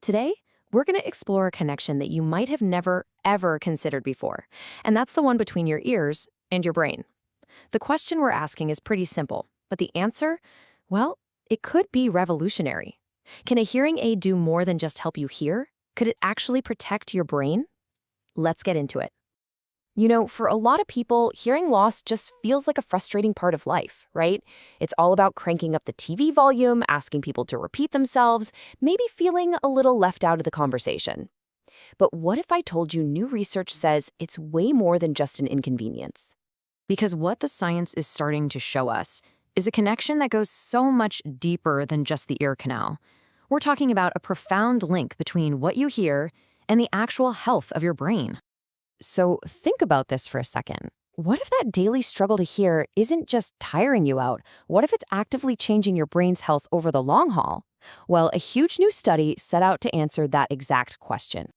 Today, we're going to explore a connection that you might have never, ever considered before, and that's the one between your ears and your brain. The question we're asking is pretty simple, but the answer, well, it could be revolutionary. Can a hearing aid do more than just help you hear? Could it actually protect your brain? Let's get into it. For a lot of people, hearing loss just feels like a frustrating part of life, right? It's all about cranking up the TV volume, asking people to repeat themselves, maybe feeling a little left out of the conversation. But what if I told you new research says it's way more than just an inconvenience? Because what the science is starting to show us is a connection that goes so much deeper than just the ear canal. We're talking about a profound link between what you hear and the actual health of your brain. So think about this for a second. What if that daily struggle to hear isn't just tiring you out? What if it's actively changing your brain's health over the long haul? Well, a huge new study set out to answer that exact question.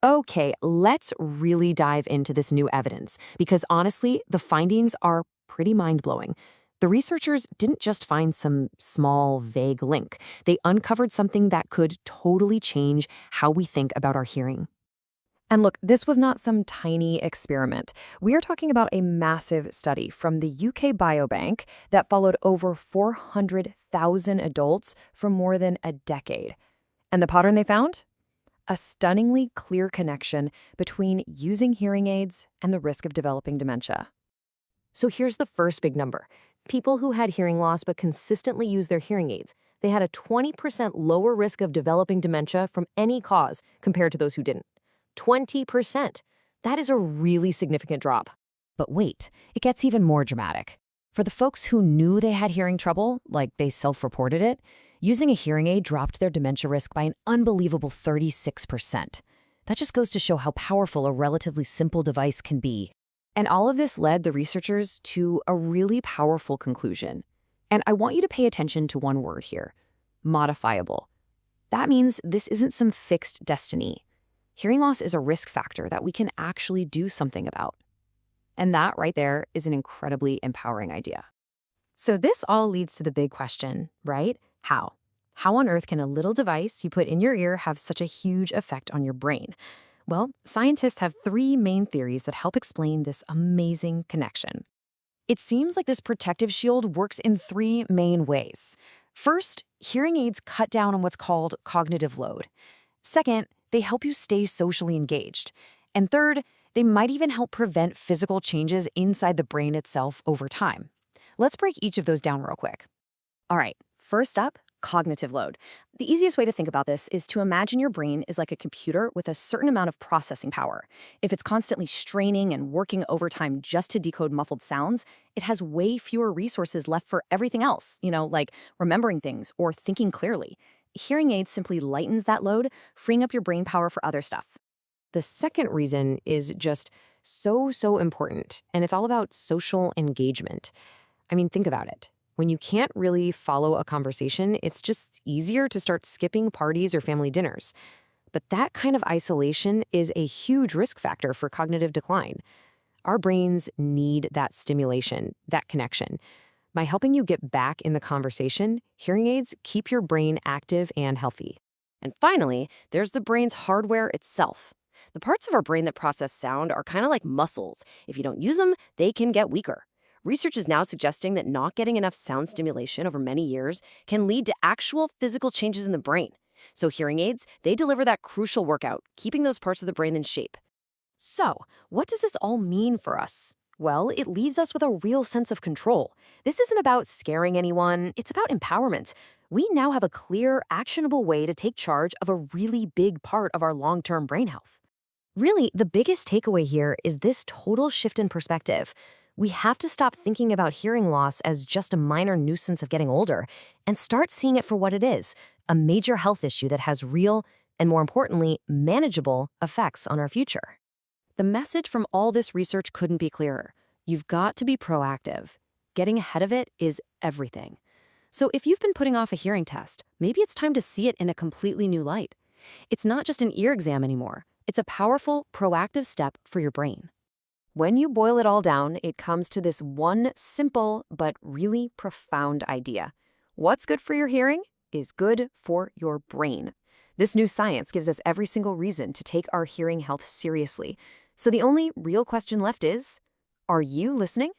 Okay, let's really dive into this new evidence, because honestly, the findings are pretty mind-blowing. The researchers didn't just find some small, vague link. They uncovered something that could totally change how we think about our hearing. And look, this was not some tiny experiment. We are talking about a massive study from the UK Biobank that followed over 400,000 adults for more than a decade. And the pattern they found? A stunningly clear connection between using hearing aids and the risk of developing dementia. So here's the first big number. People who had hearing loss but consistently used their hearing aids, they had a 20% lower risk of developing dementia from any cause compared to those who didn't. 20%. That is a really significant drop. But wait, it gets even more dramatic. For the folks who knew they had hearing trouble, like they self-reported it, using a hearing aid dropped their dementia risk by an unbelievable 36%. That just goes to show how powerful a relatively simple device can be. And all of this led the researchers to a really powerful conclusion. And I want you to pay attention to one word here: modifiable. That means this isn't some fixed destiny. Hearing loss is a risk factor that we can actually do something about. And that right there is an incredibly empowering idea. So this all leads to the big question, right? How? How on earth can a little device you put in your ear have such a huge effect on your brain? Well, scientists have three main theories that help explain this amazing connection. It seems like this protective shield works in three main ways. First, hearing aids cut down on what's called cognitive load. Second, they help you stay socially engaged. And third, they might even help prevent physical changes inside the brain itself over time. Let's break each of those down real quick. All right, first up, cognitive load. The easiest way to think about this is to imagine your brain is like a computer with a certain amount of processing power. If it's constantly straining and working overtime just to decode muffled sounds, it has way fewer resources left for everything else, like remembering things or thinking clearly. Hearing aids simply lightens that load, freeing up your brain power for other stuff. The second reason is just so important, and it's all about social engagement. I mean, think about it. When you can't really follow a conversation, it's just easier to start skipping parties or family dinners. But that kind of isolation is a huge risk factor for cognitive decline. Our brains need that stimulation, that connection. By helping you get back in the conversation, hearing aids keep your brain active and healthy. And finally, there's the brain's hardware itself. The parts of our brain that process sound are kind of like muscles. If you don't use them, they can get weaker. Research is now suggesting that not getting enough sound stimulation over many years can lead to actual physical changes in the brain. So hearing aids, they deliver that crucial workout, keeping those parts of the brain in shape. So, what does this all mean for us? Well, it leaves us with a real sense of control. This isn't about scaring anyone, it's about empowerment. We now have a clear, actionable way to take charge of a really big part of our long-term brain health. Really, the biggest takeaway here is this total shift in perspective. We have to stop thinking about hearing loss as just a minor nuisance of getting older and start seeing it for what it is, a major health issue that has real, and more importantly, manageable effects on our future. The message from all this research couldn't be clearer. You've got to be proactive. Getting ahead of it is everything. So if you've been putting off a hearing test, maybe it's time to see it in a completely new light. It's not just an ear exam anymore. It's a powerful, proactive step for your brain. When you boil it all down, it comes to this one simple but really profound idea. What's good for your hearing is good for your brain. This new science gives us every single reason to take our hearing health seriously. So the only real question left is, are you listening?